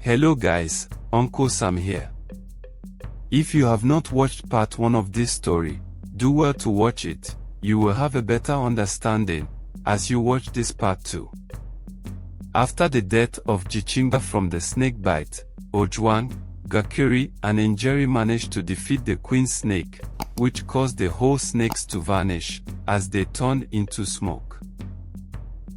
Hello guys, Uncle Sam here. If you have not watched part 1 of this story, do well to watch it. You will have a better understanding as you watch this part 2. After the death of Jichinga from the snake bite, Ojwang, Gakuri and Njeri managed to defeat the queen snake, which caused the whole snakes to vanish as they turned into smoke.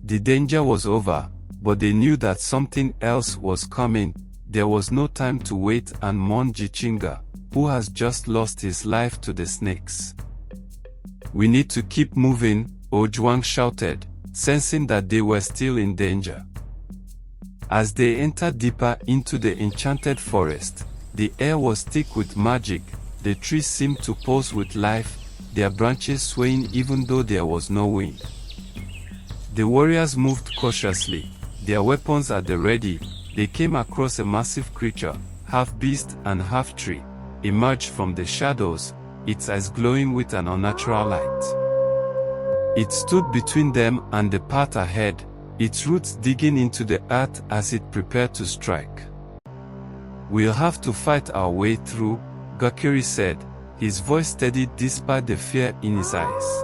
The danger was over, but they knew that something else was coming. There was no time to wait and mourn Jichinga, who has just lost his life to the snakes. "We need to keep moving," Ojwang shouted, sensing that they were still in danger. As they entered deeper into the enchanted forest, the air was thick with magic. The trees seemed to pulse with life, their branches swaying even though there was no wind. The warriors moved cautiously, their weapons at the ready. They came across a massive creature, half beast and half tree, emerged from the shadows, its eyes glowing with an unnatural light. It stood between them and the path ahead, its roots digging into the earth as it prepared to strike. "We'll have to fight our way through," Gakuri said, his voice steady despite the fear in his eyes.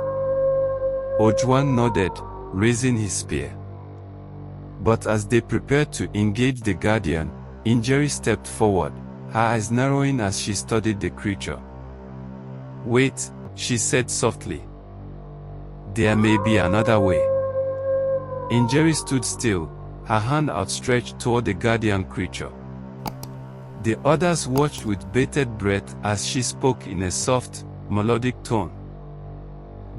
Ojwang nodded, raising his spear. But as they prepared to engage the guardian, Njeri stepped forward, her eyes narrowing as she studied the creature. "Wait," she said softly. "There may be another way." Njeri stood still, her hand outstretched toward the guardian creature. The others watched with bated breath as she spoke in a soft, melodic tone.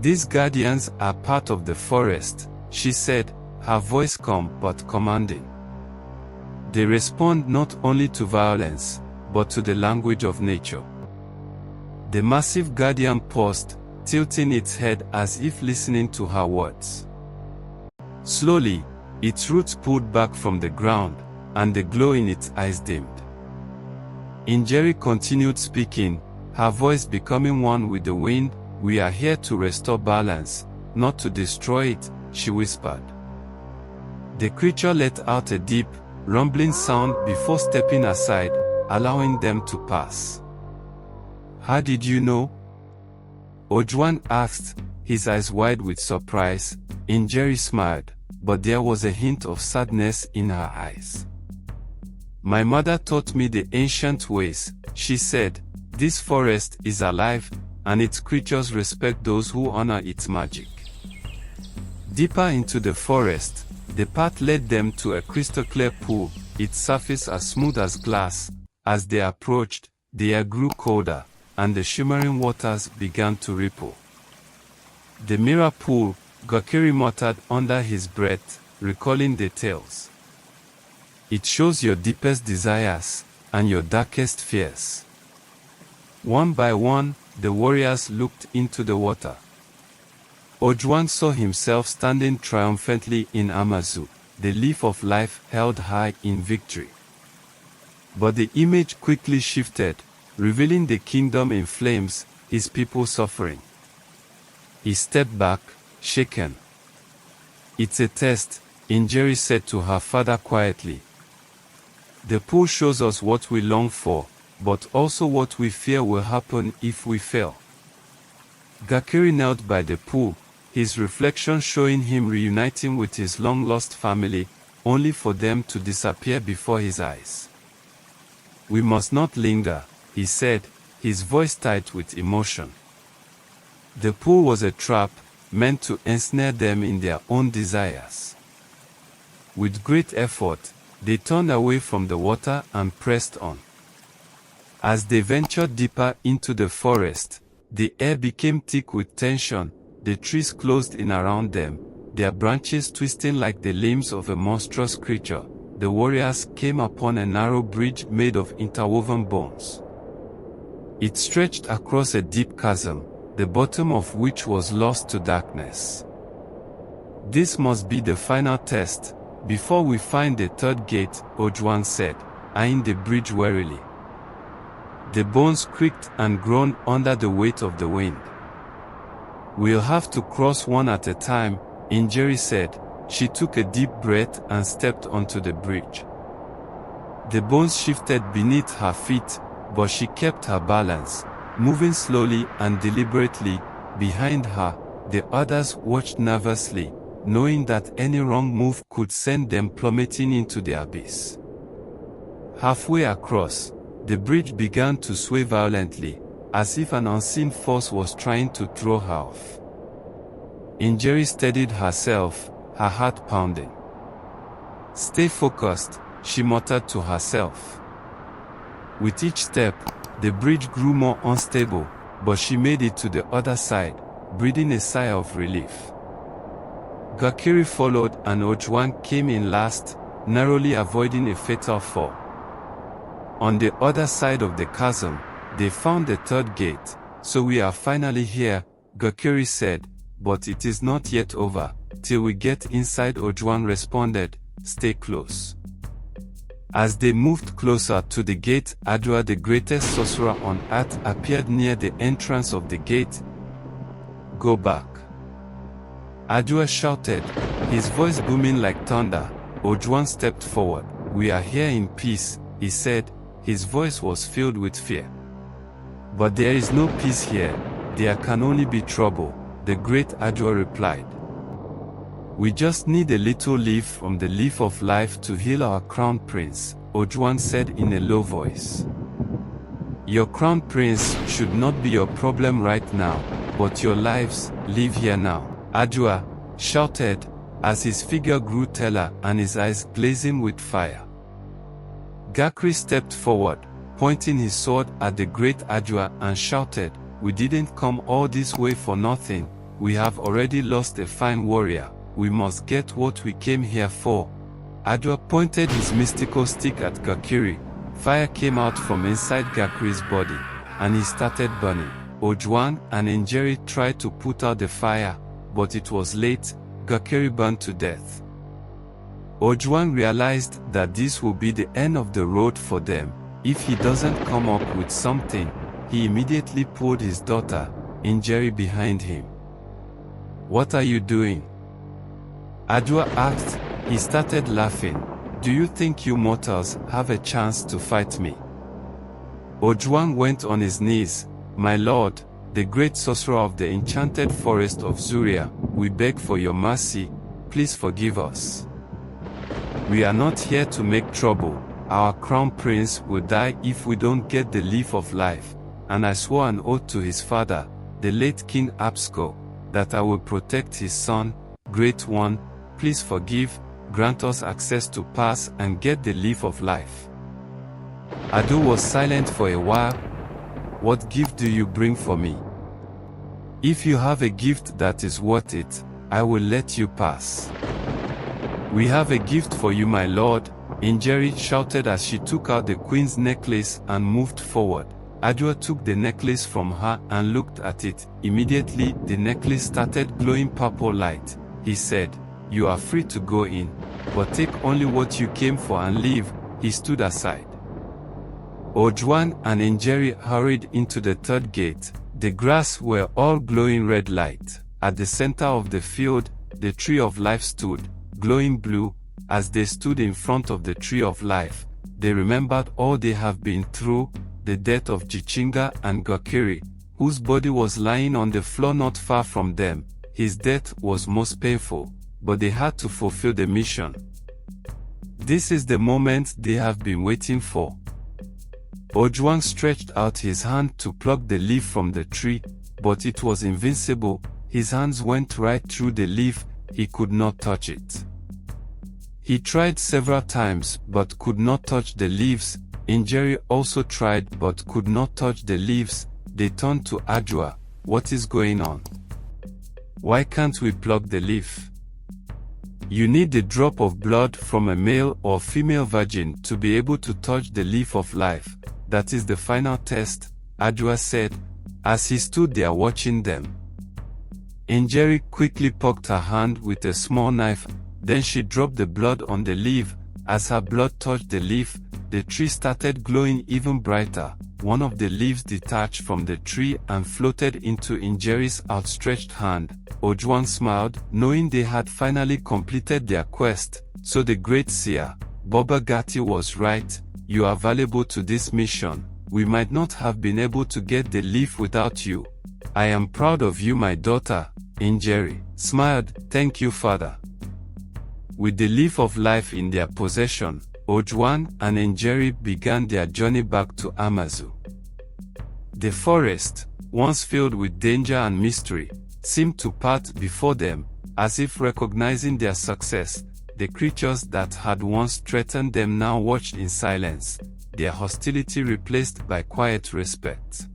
"These guardians are part of the forest," she said, her voice calm but commanding. "They respond not only to violence, but to the language of nature." The massive guardian paused, tilting its head as if listening to her words. Slowly, its roots pulled back from the ground, and the glow in its eyes dimmed. Njeri continued speaking, her voice becoming one with the wind. "We are here to restore balance, not to destroy it," she whispered. The creature let out a deep, rumbling sound before stepping aside, allowing them to pass. "How did you know?" Ojwang asked, his eyes wide with surprise. Njeri smiled, but there was a hint of sadness in her eyes. "My mother taught me the ancient ways," she said. "This forest is alive, and its creatures respect those who honor its magic." Deeper into the forest, the path led them to a crystal-clear pool, its surface as smooth as glass. As they approached, the air grew colder, and the shimmering waters began to ripple. "The mirror pool," Gakuri muttered under his breath, recalling the tales. "It shows your deepest desires, and your darkest fears." One by one, the warriors looked into the water. Ojwang saw himself standing triumphantly in Amazu, the leaf of life held high in victory. But the image quickly shifted, revealing the kingdom in flames, his people suffering. He stepped back, shaken. "It's a test," Njeri said to her father quietly. "The pool shows us what we long for, but also what we fear will happen if we fail." Gakuri knelt by the pool, his reflection showing him reuniting with his long-lost family, only for them to disappear before his eyes. "We must not linger," he said, his voice tight with emotion. The pool was a trap, meant to ensnare them in their own desires. With great effort, they turned away from the water and pressed on. As they ventured deeper into the forest, the air became thick with tension. The trees closed in around them, their branches twisting like the limbs of a monstrous creature. The warriors came upon a narrow bridge made of interwoven bones. It stretched across a deep chasm, the bottom of which was lost to darkness. "This must be the final test, before we find the third gate," Ojwang said, eyeing the bridge warily. The bones creaked and groaned under the weight of the wind. "We'll have to cross one at a time," Njeri said. She took a deep breath and stepped onto the bridge. The bones shifted beneath her feet, but she kept her balance, moving slowly and deliberately. Behind her, the others watched nervously, knowing that any wrong move could send them plummeting into the abyss. Halfway across, the bridge began to sway violently, as if an unseen force was trying to throw her off. Njeri steadied herself, her heart pounding. "Stay focused," she muttered to herself. With each step, the bridge grew more unstable, but she made it to the other side, breathing a sigh of relief. Gakiri followed and Ojwang came in last, narrowly avoiding a fatal fall. On the other side of the chasm, they found the third gate. "So we are finally here," Gakiri said, "but it is not yet over. Till we get inside," Ojwang responded, "Stay close." As they moved closer to the gate, Adua, the greatest sorcerer on earth, appeared near the entrance of the gate. "Go back," Adua shouted, his voice booming like thunder. Ojwang stepped forward. "We are here in peace," he said, his voice was filled with fear. "But there is no peace here, there can only be trouble," the great Adua replied. "We just need a little leaf from the leaf of life to heal our crown prince," Ojwang said in a low voice. "Your crown prince should not be your problem right now, but your lives live here now," Adua shouted, as his figure grew taller and his eyes blazing with fire. Gakri stepped forward, pointing his sword at the great Adua and shouted, "We didn't come all this way for nothing. We have already lost a fine warrior. We must get what we came here for." Adua pointed his mystical stick at Gakiri. Fire came out from inside Gakri's body, and he started burning. Ojwang and Njeri tried to put out the fire, but it was late. Gakiri burned to death. Ojwang realized that this will be the end of the road for them. If he doesn't come up with something, he immediately pulled his daughter, Njeri, behind him. "What are you doing?" Adua asked. He started laughing. "Do you think you mortals have a chance to fight me?" Ojwang went on his knees. "My lord, the great sorcerer of the enchanted forest of Zuria, we beg for your mercy, please forgive us. We are not here to make trouble. Our crown prince will die if we don't get the leaf of life, and I swore an oath to his father, the late King Absco, that I will protect his son, Great One. Please forgive, grant us access to pass and get the leaf of life." Adu was silent for a while. "What gift do you bring for me? If you have a gift that is worth it, I will let you pass." "We have a gift for you, my lord," Njeri shouted as she took out the queen's necklace and moved forward. Adua took the necklace from her and looked at it. Immediately, the necklace started glowing purple light. He said, "You are free to go in, but take only what you came for and leave." He stood aside. Ojwang and Njeri hurried into the third gate. The grass were all glowing red light. At the center of the field, the tree of life stood, glowing blue. As they stood in front of the tree of life, they remembered all they have been through, the death of Jichinga and Gakiri, whose body was lying on the floor not far from them. His death was most painful, but they had to fulfill the mission. This is the moment they have been waiting for. Ojwang stretched out his hand to pluck the leaf from the tree, but it was invincible. His hands went right through the leaf. He could not touch it. He tried several times but could not touch the leaves. Njeri also tried but could not touch the leaves. They turned to Adua. "What is going on? Why can't we pluck the leaf?" "You need a drop of blood from a male or female virgin to be able to touch the leaf of life. That is the final test," Adua said, as he stood there watching them. Njeri quickly poked her hand with a small knife. Then she dropped the blood on the leaf. As her blood touched the leaf, the tree started glowing even brighter. One of the leaves detached from the tree and floated into Njeri's outstretched hand. Ojwang smiled, knowing they had finally completed their quest. So the great seer, Baba Gati, was right. you are valuable to this mission. We might not have been able to get the leaf without you. I am proud of you, my daughter." Njeri smiled. "Thank you, father." With the leaf of life in their possession, Ojwang and Njeri began their journey back to Amazu. The forest, once filled with danger and mystery, seemed to part before them, as if recognizing their success. The creatures that had once threatened them now watched in silence, their hostility replaced by quiet respect.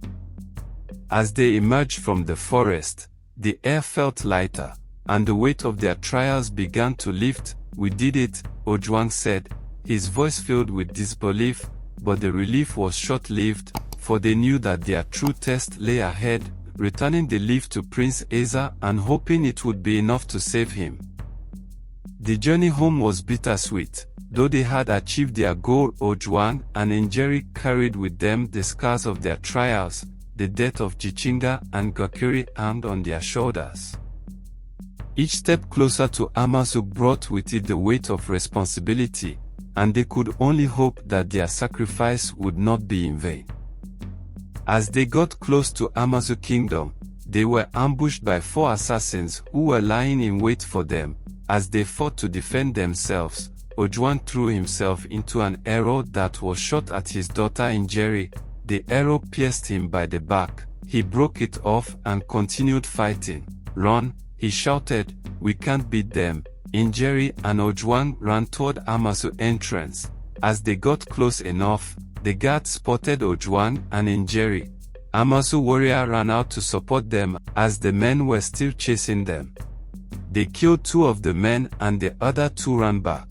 As they emerged from the forest, the air felt lighter, and the weight of their trials began to lift. "We did it," Ojwang said, his voice filled with disbelief, but the relief was short-lived, for they knew that their true test lay ahead, returning the leaf to Prince Aasir and hoping it would be enough to save him. The journey home was bittersweet. Though they had achieved their goal, Ojwang and Njeri carried with them the scars of their trials, the death of Jichinga and Gokiri armed on their shoulders. Each step closer to Amazu brought with it the weight of responsibility, and they could only hope that their sacrifice would not be in vain. As they got close to Amazu Kingdom, they were ambushed by 4 assassins who were lying in wait for them. As they fought to defend themselves, Ojwang threw himself into an arrow that was shot at his daughter Njeri. The arrow pierced him by the back. He broke it off and continued fighting. "Run," he shouted, "we can't beat them." Njeri and Ojwang ran toward Amazu entrance. As they got close enough, the guards spotted Ojwang and Njeri. Amazu warrior ran out to support them as the men were still chasing them. They killed 2 of the men and the other 2 ran back.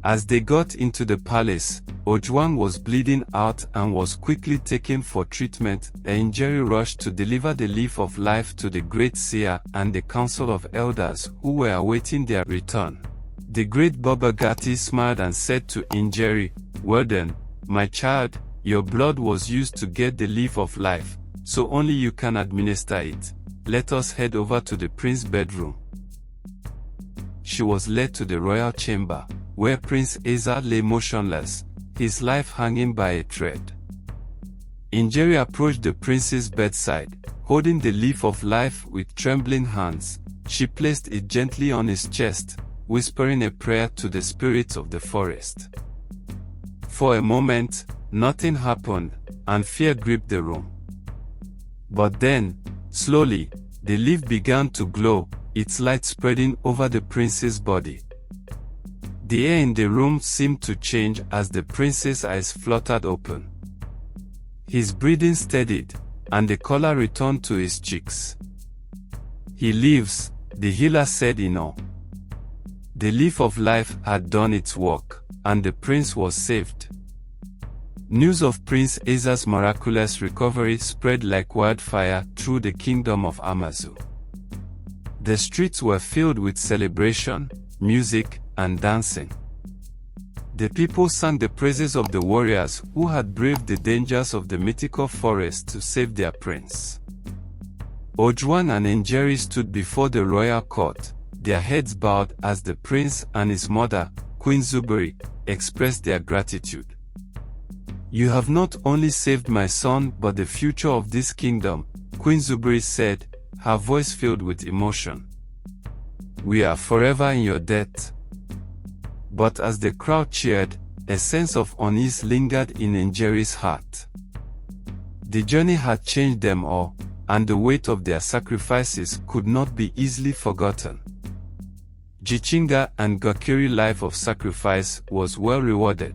As they got into the palace, Ojwang was bleeding out and was quickly taken for treatment. Njeri rushed to deliver the leaf of life to the great seer and the council of elders who were awaiting their return. The great Baba Gati smiled and said to Njeri, "Well done, my child, your blood was used to get the leaf of life, so only you can administer it. Let us head over to the prince's bedroom." She was led to the royal chamber, where Prince Aasir lay motionless, his life hanging by a thread. Njeri approached the prince's bedside, holding the leaf of life with trembling hands. She placed it gently on his chest, whispering a prayer to the spirits of the forest. For a moment, nothing happened, and fear gripped the room. But then, slowly, the leaf began to glow, its light spreading over the prince's body. The air in the room seemed to change as the prince's eyes fluttered open. His breathing steadied, and the color returned to his cheeks. "He lives," the healer said in awe. The leaf of life had done its work, and the prince was saved. News of Prince Aasir's miraculous recovery spread like wildfire through the kingdom of Amazu. The streets were filled with celebration, music, and dancing. The people sang the praises of the warriors who had braved the dangers of the mythical forest to save their prince. Ojwang and Njeri stood before the royal court, their heads bowed as the prince and his mother, Queen Zuria, expressed their gratitude. "You have not only saved my son but the future of this kingdom," Queen Zuria said, her voice filled with emotion. "We are forever in your debt." But as the crowd cheered, a sense of unease lingered in Njeri's heart. The journey had changed them all, and the weight of their sacrifices could not be easily forgotten. Jichinga and Gokiri's life of sacrifice was well rewarded.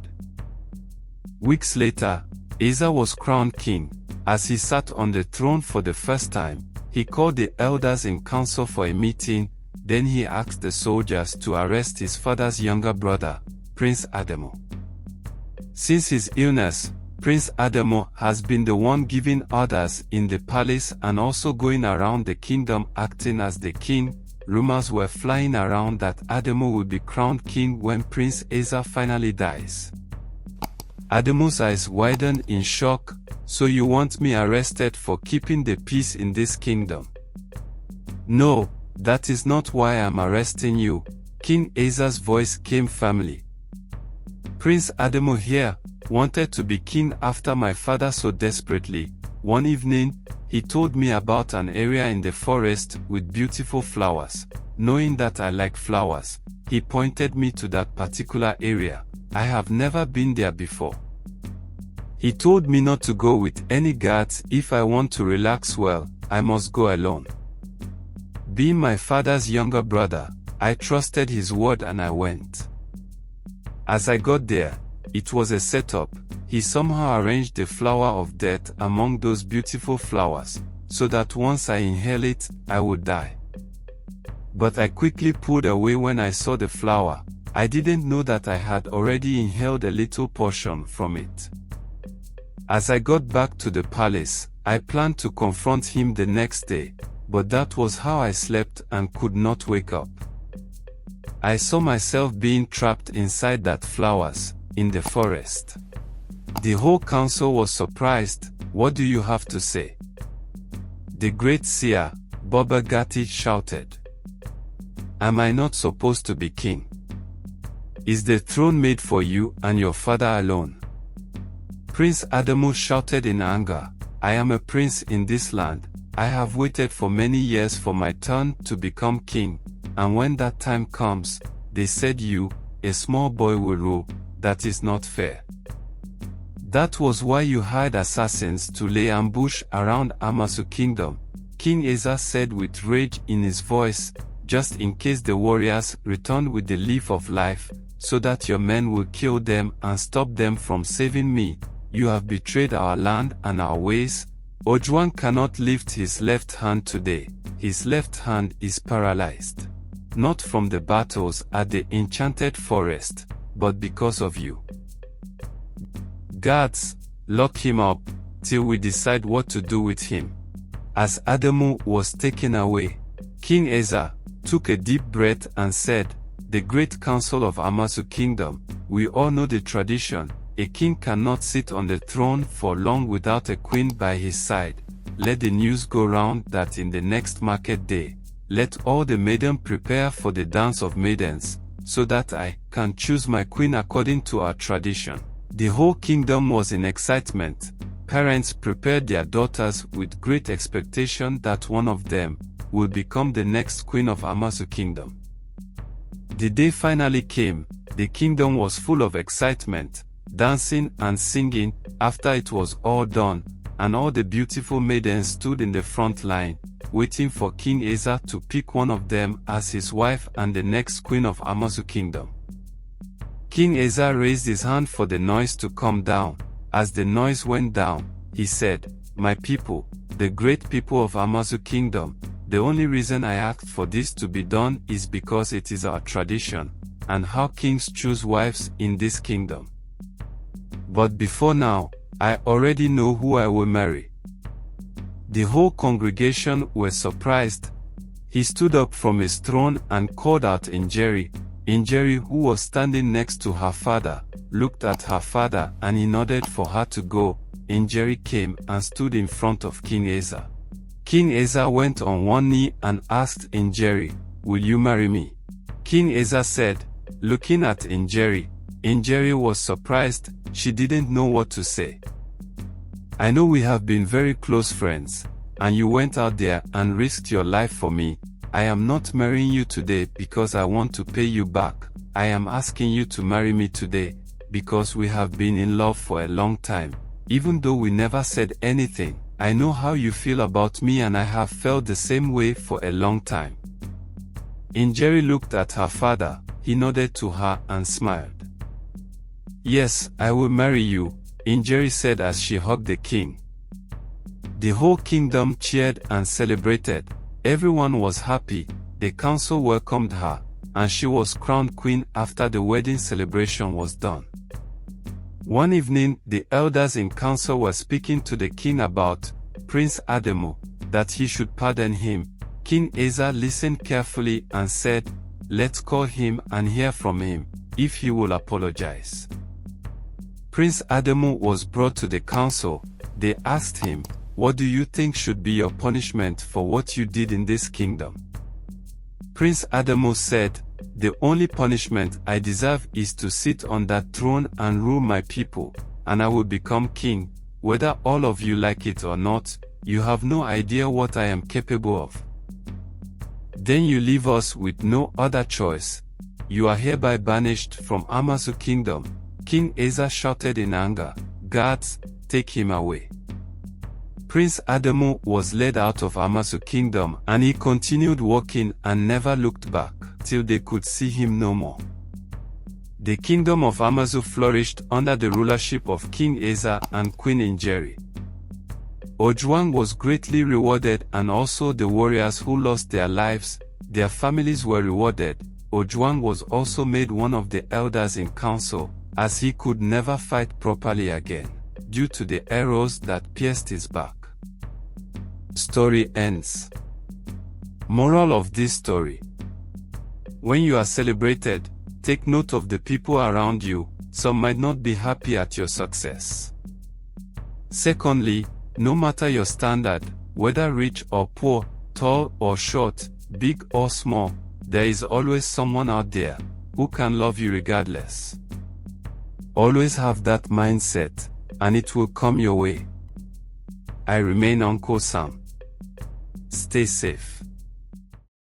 Weeks later, Aasir was crowned king. As he sat on the throne for the first time, he called the elders in council for a meeting. Then he asked the soldiers to arrest his father's younger brother, Prince Adamu. Since his illness, Prince Adamu has been the one giving orders in the palace and also going around the kingdom acting as the king. Rumors were flying around that Adamu will be crowned king when Prince Aasir finally dies. Adamu's eyes widened in shock. "So you want me arrested for keeping the peace in this kingdom?" "No, that is not why I'm arresting you," King Aasir's voice came firmly. Prince Adamu here wanted to be king after my father so desperately. One evening, he told me about an area in the forest with beautiful flowers. Knowing that I like flowers, he pointed me to that particular area. I have never been there before. He told me not to go with any guards. If I want to relax well, I must go alone. Being my father's younger brother, I trusted his word and I went. As I got there, it was a setup. He somehow arranged the flower of death among those beautiful flowers, so that once I inhale it, I would die. But I quickly pulled away when I saw the flower. I didn't know that I had already inhaled a little portion from it. As I got back to the palace, I planned to confront him the next day, but that was how I slept and could not wake up. I saw myself being trapped inside that flowers, in the forest. The whole council was surprised. What do you have to say? The great seer, Baba Gati, shouted. Am I not supposed to be king? Is the throne made for you and your father alone? Prince Adamu shouted in anger. I am a prince in this land. I have waited for many years for my turn to become king, and when that time comes, they said you, a small boy, will rule. That is not fair. That was why you hired assassins to lay ambush around Amazu kingdom, King Aasir said with rage in his voice, just in case the warriors return with the leaf of life, so that your men will kill them and stop them from saving me. You have betrayed our land and our ways. Ojwang cannot lift his left hand today. His left hand is paralyzed. Not from the battles at the Enchanted forest, but because of you. Guards, lock him up, till we decide what to do with him. As Adamu was taken away, King Aasir took a deep breath and said, the great council of Amazu kingdom, we all know the tradition. A king cannot sit on the throne for long without a queen by his side. Let the news go round that in the next market day, let all the maidens prepare for the dance of maidens, so that I can choose my queen according to our tradition. The whole kingdom was in excitement. Parents prepared their daughters with great expectation that one of them will become the next queen of Amazu kingdom. The day finally came. The kingdom was full of excitement, dancing and singing. After it was all done, and all the beautiful maidens stood in the front line, waiting for King Aasir to pick one of them as his wife and the next queen of Amazu kingdom. King Aasir raised his hand for the noise to come down. As the noise went down, he said, my people, the great people of Amazu kingdom, the only reason I asked for this to be done is because it is our tradition, and how kings choose wives in this kingdom. But before now, I already know who I will marry. The whole congregation were surprised. He stood up from his throne and called out Njeri. Njeri, who was standing next to her father, looked at her father and he nodded for her to go. Njeri came and stood in front of King Aasir. King Aasir went on one knee and asked Njeri, will you marry me? King Aasir said, looking at Njeri. Njeri was surprised. She didn't know what to say. I know we have been very close friends, and you went out there and risked your life for me. I am not marrying you today because I want to pay you back. I am asking you to marry me today, because we have been in love for a long time. Even though we never said anything, I know how you feel about me and I have felt the same way for a long time. Njeri looked at her father. He nodded to her and smiled. Yes, I will marry you, Njeri said as she hugged the king. The whole kingdom cheered and celebrated. Everyone was happy. The council welcomed her, and she was crowned queen after the wedding celebration was done. One evening, the elders in council were speaking to the king about Prince Adamu, that he should pardon him. King Aasir listened carefully and said, let's call him and hear from him, if he will apologize. Prince Adamu was brought to the council. They asked him, what do you think should be your punishment for what you did in this kingdom? Prince Adamu said, The only punishment I deserve is to sit on that throne and rule my people, and I will become king. Whether all of you like it or not, you have no idea what I am capable of. Then you leave us with no other choice. You are hereby banished from Amazu kingdom. King Aasir shouted in anger, "Guards, take him away." Prince Adamu was led out of Amazu kingdom, and he continued walking and never looked back, till they could see him no more. The kingdom of Amazu flourished under the rulership of King Aasir and Queen Njeri. Ojwang was greatly rewarded, and also the warriors who lost their lives, their families were rewarded. Ojwang was also made one of the elders in council, as he could never fight properly again, due to the arrows that pierced his back. Story ends. Moral of this story: when you are celebrated, take note of the people around you. Some might not be happy at your success. Secondly, no matter your standard, whether rich or poor, tall or short, big or small, there is always someone out there who can love you regardless. Always have that mindset, and it will come your way. I remain Uncle Sam. Stay safe.